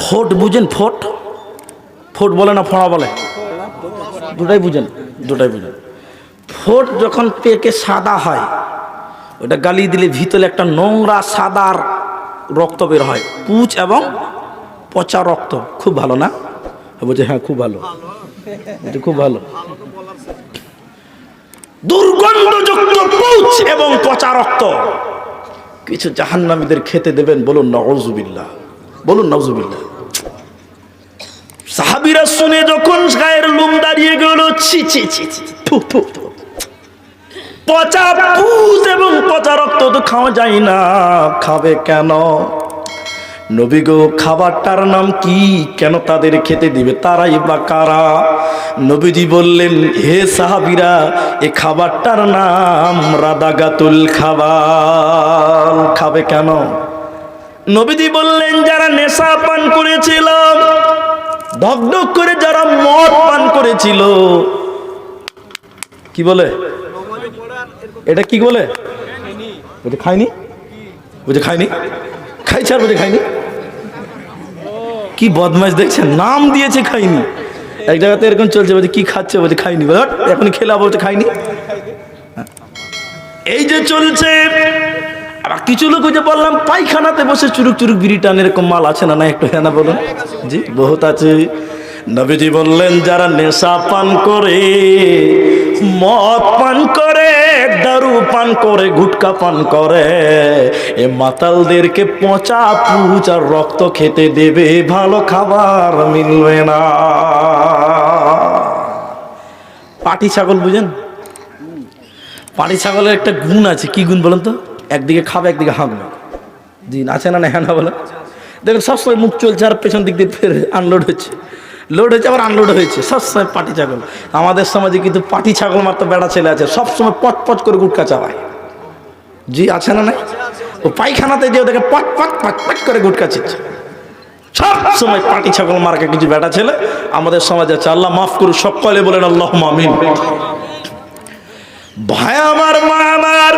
ফোট বুঝেন? ফোট ফোট বলে না ফোঁড়া বলে? দুটাই বুঝেন, দুটাই বুঝেন। ফোট যখন পেকে সাদা হয়, ওটা গালি দিলে ভিতরে একটা নোংরা সাদার রক্ত বের হয়, পুঁজ এবং পচা রক্ত। খুব ভালো না? বলছে হ্যাঁ খুব ভালো, এটা খুব ভালো। দুর্গন্ধযুক্ত পুঁজ এবং পচা রক্ত কিছু জাহান্নামীদের খেতে দেবেন? বলুন নাউযুবিল্লাহ, বলুন নাউযুবিল্লাহ। সাহাবীরা শুনে যখন গায়ের লোম দাঁড়িয়ে গেল, ছি ছি ছি ছি, থু থু থু, পচা পুঁজ এবং পচা রক্ত তো খাওয়া যায় না, খাবে কেন? নবী গো, খাবারটার নাম কি? কেন তাদের খেতে দিবে? তারাই বা কারা? নবীজি বললেন, হে সাহাবীরা, এ খাবারটার নাম রাদাগাতুল খাবার। খাবে কেন? নবীজি বললেন, যারা নেশা পান করেছিল, ঢকঢক করে যারা মদ পান করেছিল, কি বলে এটা, কি বলে? বুঝে খায়নি, বুঝে খায়নি, খাইছে আর বুঝে খায়নি। কি বদমাইশ দেখছেন, নাম দিয়েছে খাইনি। এক জায়গাতে এরকম চলছে, বলছে কি খাচ্ছে, বলছে খাইনি, এখন খেলা বলছে খাইনি। এই যে চলছে। আর কিছু লোক ওই যে বললাম পায়খানাতে বসে চুরুক চুরুক বিড়ি টান, এরকম মাল আছে না? না একটু হ্যাঁ না বলুন। জি বহুত আছে। নবীজি বললেন, যারা নেশা পান করে, মদ পান করে, দারু পান করে, গুটকা পান করে, এ মাতালদেরকে পচা পুঁজ আর রক্ত খেতে দেবে, ভালো খাবার মিলবে না। পাটি ছাগল বুঝেন? পাটি ছাগলের একটা গুণ আছে, কি গুণ বলেন তো? একদিকে খাবে, একদিকে হাঁকবে। জি আছে না? হ্যাঁ না বলে? দেখুন সবসময় মুখ চলছে আর পেছন দিক দিয়ে ফের আনলোড হচ্ছে, লোড হয়েছে আবার আনলোড হয়েছে, সবসময় পাটি ছাগল। আমাদের সমাজে কিন্তু পাটি ছাগল মাত্র বেড়া ছেলে আছে, সবসময় পট পট করে গুটকা চাবায়। জি আছে না? নাই? ও পায়খানাতে যে ওদেরকে পট পট পট পট করে গুটকা চিচ্ছে, সব সময় পাটি ছাগল মার্কা কিছু বেটা ছেলে আমাদের সমাজে আছে। আল্লাহ মাফ করুন, সকলে বলেন আল্লাহুম্মা আমিন। ভাই আমার, মা আমার,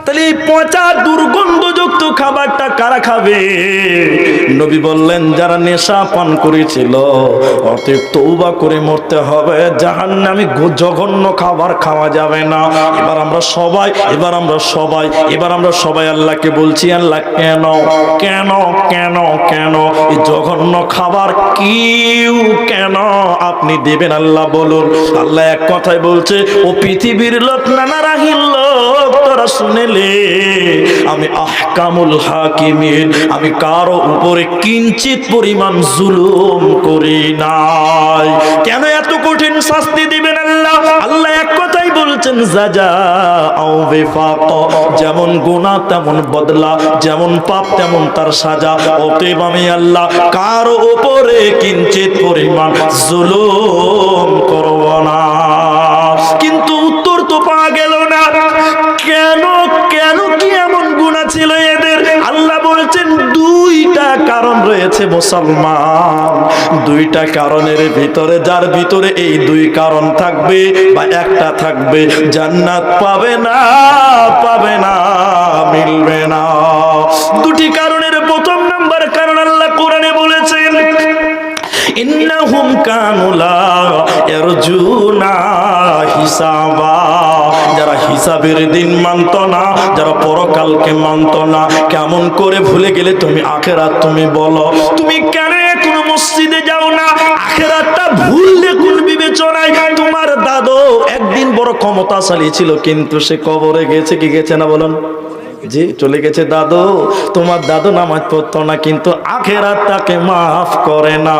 তাহলে এই পচা দুর্গন্ধযুক্ত খাবারটা কারা খাবে? নবী বললেন, যারা নেশা পান করেছিল, অতএব তওবা করে মরতে হবে, জাহান্নামী জঘন্য খাবার খাওয়া যাবে না। এবার আমরা সবাই আল্লাহকে বলছি, আল্লাহ কেন কেন কেন কেন এই জঘন্য খাবার কিউ কেন আপনি দেবেন? আল্লাহ বলুন। আল্লাহ এক কথায় বলছে, ও পৃথিবীর লোক, নানা রাহিল লোক, তোরা শুনে আমি আহকামুল হাকিমিন, আমি কারো উপরে কিঞ্চিত পরিমাণ জুলুম করি নাই। কেন এত কঠিন শাস্তি দিবেন আল্লাহ? আল্লাহ এক কথাই বলছেন, জাযাউ বিফাক, যেমন গুনাহ তেমন বদলা, যেমন পাপ তেমন তার সাজা। অতএব আমি আল্লাহ কারো উপরে কিঞ্চিত পরিমাণ জুলুম করব না। কিন্তু উত্তর তো পাওয়া গেল না। কেন কেন কি এমন গুনাহ ছিল এদের? আল্লাহ বলছেন, দুইটা কারণ রয়েছে মুসলমান, দুইটা কারণের ভিতরে, যার ভিতরে এই দুই কারণ থাকবে বা একটা থাকবে, জান্নাত পাবে না, পাবে না, মিলবে না। দুটি কারণের প্রথম নাম্বার কারণ আল্লাহ কোরআনে বলেছেন, ইন্নাহুম কানু লা ইয়ারজুনা হিসাবা, যারা হিসাবের দিন মানত না, যারা পরকালকে মানত না। কেমন করে ভুলে গেলে তুমি আখিরাত? তুমি বলো, তুমি কেন এখনো মসজিদে যাও না? আখিরাতটা ভুললে কোন বিবেচনায়? তোমার দাদু একদিন বড় ক্ষমতাশালী ছিল, কিন্তু সে কবরে গেছে, কি গেছে না বলুন? জি চলে গেছে দাদু। তোমার দাদু নামাজ পড়তো না, কিন্তু আখিরাত তাকে মাফ করে না,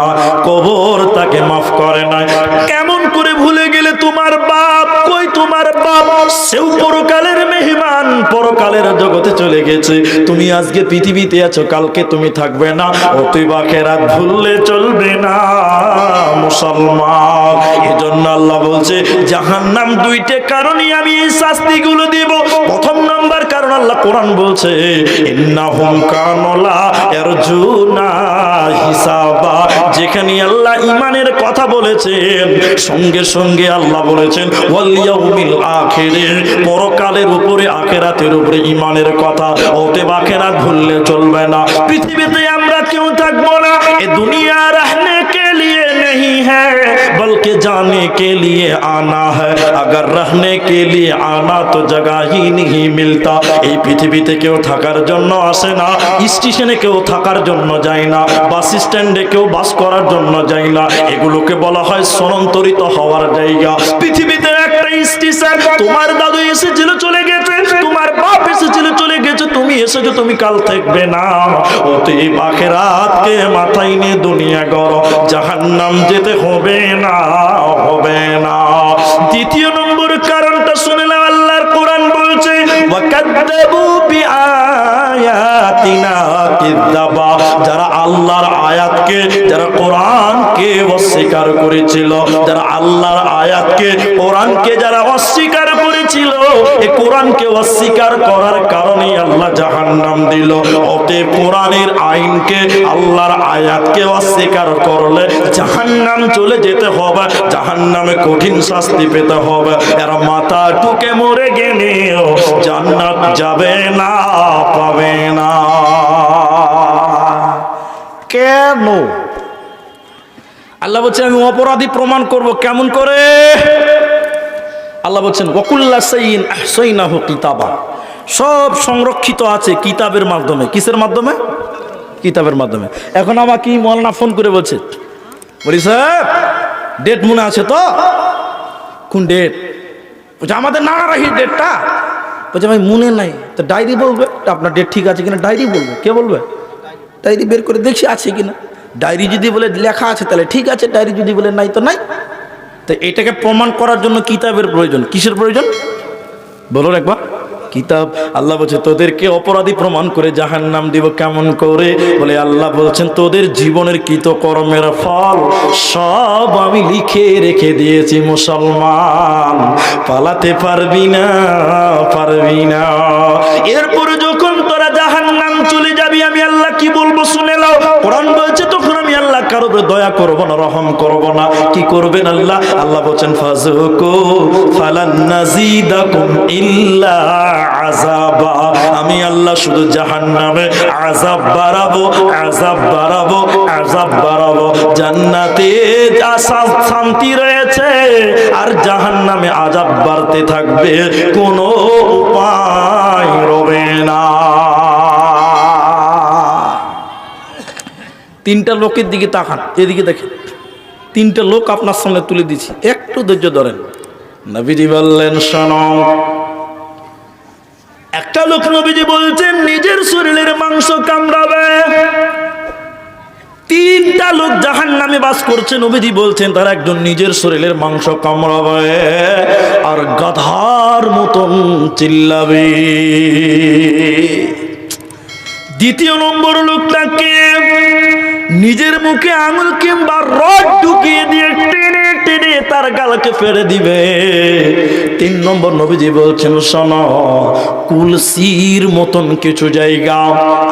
কবর তাকে মাফ করে না। কেমন করে ভুলে গেলে? তোমার বাপ কই? তোমার বাপ সেও পরকালের মেহমান, পরকালের জগতে চলে গেছে। তুমি আজকে পৃথিবীতে আছো, কালকে তুমি থাকবে না, অতএব আখিরাত ভুললে চলবে না মুসলমান। এজন্য আল্লাহ বলছে, জাহান্নাম দুইটা কারণে আমি এই শাস্তিগুলো দেব। প্রথম নাম্বার কারণ আল্লাহ কোরআন বলছে, ইন্নাহুম কানু লা ইয়ারজুনা হিসাবা। যেখানে আল্লাহ ঈমানের কথা বলেছেন, সঙ্গে সঙ্গে আল্লাহ বলেছেন ওয়াল ইয়াউমিল আখির, পরকালের উপরে, আখিরাতের উপরে ঈমানের কথা। অতএব আখিরাত ভুললে চলবে না। পৃথিবীতে আমরা কেউ থাকবো না। এ দুনিয়া रहने के लिए नहीं है बल्कि जाने के लिए आना है, अगर रहने के लिए आना तो जगह ही नहीं मिलता। এই পৃথিবীতে কেউ থাকার জন্য আসে না, স্টেশনে কেউ থাকার জন্য যায় না, বাস স্ট্যান্ডে কেউ বাস করার জন্য যায় না। এগুলোকে বলা হয় স্থানান্তরিত হওয়ার জায়গা। পৃথিবীতে একটা স্টেশন, তোমার দাদু এসেছিল চলে গেছে, তোমার বাপ এসেছিল চলে গেছে, তুমি এসেছো তুমি কাল থাকবে না। অতএব আখিরাতকে মাথায় নিয়ে দুনিয়া গড়ো, জাহান্নাম যেতে হবে না, হবে না। দ্বিতীয় নম্বর কারণটা শুনে নাও, আল্লাহর কোরআন বলছে ওয়াকাদ্দাবু বিআয়াতিনা কিযাবা, যারা আল্লাহর আয়াতকে, যারা কোরআনকে অস্বীকার করেছিল, যারা আল্লাহর আয়াতকে, কোরআনকে যারা অস্বীকার করেছিল, এই কোরআনকে অস্বীকার করার কারণে আল্লাহ জাহান্নাম দিল। অতএব কোরআনের আইনকে, আল্লাহর আয়াতকে অস্বীকার করলে জাহান্নাম চলে যেতে হবে, জাহান্নামে কঠিন শাস্তি পেতে হবে। এরা মাথা টুকে মরে গেলেও জান্নাত যাবে না, পাবে না। কেন? আল্লাহ বলছেন আমি অপরাধী প্রমাণ করব। কেমন করে? আল্লাহ বলছেন ওয়াকুল্লা শাইইন আহসাইনাহু কিতাবা, সব সংরক্ষিত আছে কিতাবের মাধ্যমে। কিসের মাধ্যমে? কিতাবের মাধ্যমে। এখন আমাকে মৌলানা ফোন করে বলছে, বলি স্যার ডেট মনে আছে তো? কোন ডেট? বলছে আমাদের নানারাহির ডেটটা। বলছে ভাই মনে নাই। তো ডায়েরি বলবে আপনার ডেট ঠিক আছে কিনা, ডায়েরি বলবে। কে বলবে? ডায়েরি বের করে দেখছি আছে কিনা। ডায়েরি যদি বলে লেখা আছে তাহলে ঠিক আছে, ডায়েরি যদি বলে নাই তো নাই। তো এটাকে প্রমাণ করার জন্য কিতাবের প্রয়োজন। কিসের প্রয়োজন বলুন একবার? কিতাব। আল্লাহ বলছে তোদেরকে অপরাধী প্রমাণ করে জাহান্নাম দিব। কেমন করে? বলে আল্লাহ বলছেন তোদের জীবনের কৃতকর্মের ফল সব আমি লিখে রেখে দিয়েছি মুসলমান, পালাতে পারবি না, পারবি না। এরপরে যখন তোরা জাহান্নাম চলে যাবি আমি আল্লাহ কি বলবো শুনে নাও। কোরআন বলছে তখন আমি আল্লাহ কারো উপরে দয়া করব না, রহম করব না। কি করবেন আল্লাহ? আল্লাহ বলছেন ফাযুকু ফালান নাযিদাকুম ইল্লা আযাবা, আমি আল্লাহ শুধু জাহান্নামে আযাব বাড়াবো, আযাব বাড়াবো, আযাব বাড়াবো। জান্নাতে শান্তি রয়েছে আর জাহান্নামে আযাব বাড়তে থাকবে, কোনো উপায় রবে না। তিনটা লোকের দিকে তাকান, এদিকে দেখেন। তিনটা লোক আপনার সামনে তুলে দিচ্ছি, একটু ধৈর্য ধরেন। নবীজি বললেন শোনো। একটা লোক নবীজি বলছেন নিজের শরীরের মাংস কামড়াবে। তিনটা লোক জাহান্নামে বাস করছে। নবীজি বলছেন তার একজন নিজের শরীরের মাংস কামড়াবে আর গাধার মতন চিল্লাবে। দ্বিতীয় নম্বর লোকটাকে নিজের মুখে আঙুল কিংবা রড ঢুকিয়ে দিয়ে টেনে টেনে তার গালকে ফেলে দিবে। তিন নম্বর নবীজি বলছেন শোনো, কলসির মতন কিছু জায়গা,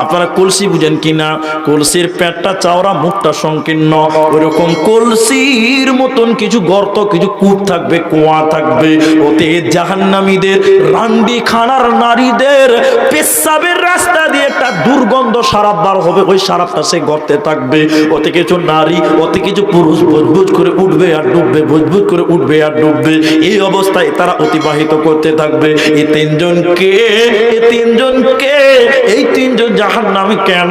আপনারা কলসি বুঝেন কিনা? কলসির পেটটা চওড়া, মুখটা সংকীর্ণ, ওইরকম কলসির মতন কিছু গর্ত, কিছু কূপ থাকবে, কুয়া থাকবে। ওতে জাহান্নামীদের, রান্ডি খানার নারীদের পেশাবের রাস্তা দিয়ে একটা দুর্গন্ধ সারাপ বার হবে। ওই সারাপটা সে গর্তে থাকবে। ওতে কিছু নারী, ওতে কিছু পুরুষ বুজবুজ করে উঠবে আর ডুববে, বুজবুজ করে উঠবে আর ডুববে। এই অবস্থায় তারা অতিবাহিত করতে থাকবে। এই তিনজনকে, এই তিনজনকে, এই তিনজন জাহান্নামী কেন?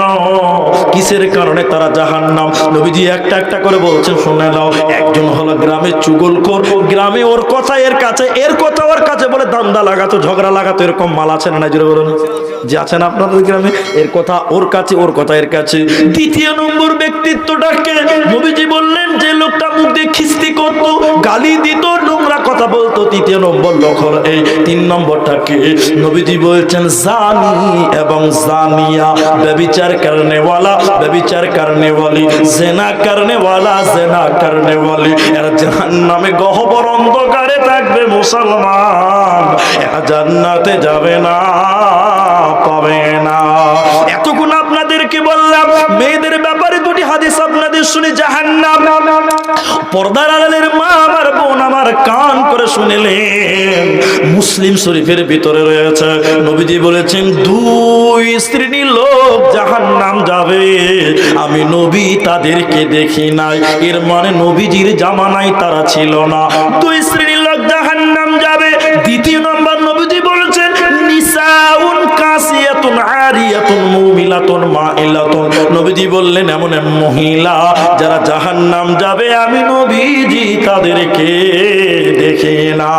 কিসের কারণে তারা জাহান্নাম? নবীজি একটা একটা করে বলছেন শুনে নাও। একজন হলো গ্রামের চুগলখোর, গ্রামে ওর কথা এর কাছে, এর কথা ওর কাছে বলে দান্দা লাগাতো, ঝগড়া লাগাতো। এরকম মাল আছে না জোরে বলুন? যে আছেন আপনাদের গ্রামে, এর কথা ওর কাছে, ওর কথা এর কাছে। দ্বিতীয় নম্বর ব্যক্তিত্বটাকে নবীজি বললেন যে লোকটা মুখ দিয়ে খিস্তি করত, গালি দিত, নোংরা কথা বলতো। তৃতীয় নম্বর লোক হলো এই। তিন নম্বরটাকে নবীজি বলছেন জানি এবং জানিয়া, ব্যভিচার করনে वाला ব্যভিচার করনে वाली, জিনা করনে वाला জিনা করনে वाली। এরা জাহান্নামে গহ্বর অন্ধকারে থাকবে মুসলমান, এরা জান্নাতে যাবে না, পাবে না। এতক্ষণ আপনাদেরকে বললাম মেয়েদের ব্যাপারে দুটি হাদিস আপনাদের শুনে জাহান্নাম, পর্দার আড়ালের মা আমার বোন আমার কান করে শুনলেন, মুসলিম শরীফের ভিতরে রয়েছে নবীজি বলেছেন দুই শ্রেণীর লোক জাহান্নাম যাবে, আমি নবী তাদেরকে দেখি নাই। এর মানে নবীজির জামানায় তারা ছিল না। দুই শ্রেণীর লোক জাহান্নাম যাবে। দ্বিতীয় নম্বর নবীজি বলেছেন নিসাউন কাসিয়াতুন আরিয়াতুন মুমিলাতুন মাইলাতুন। নবীজি বললেন এমন মহিলা যারা জাহান্নাম যাবে, আমি নবীজি তাদেরকে দেখি না।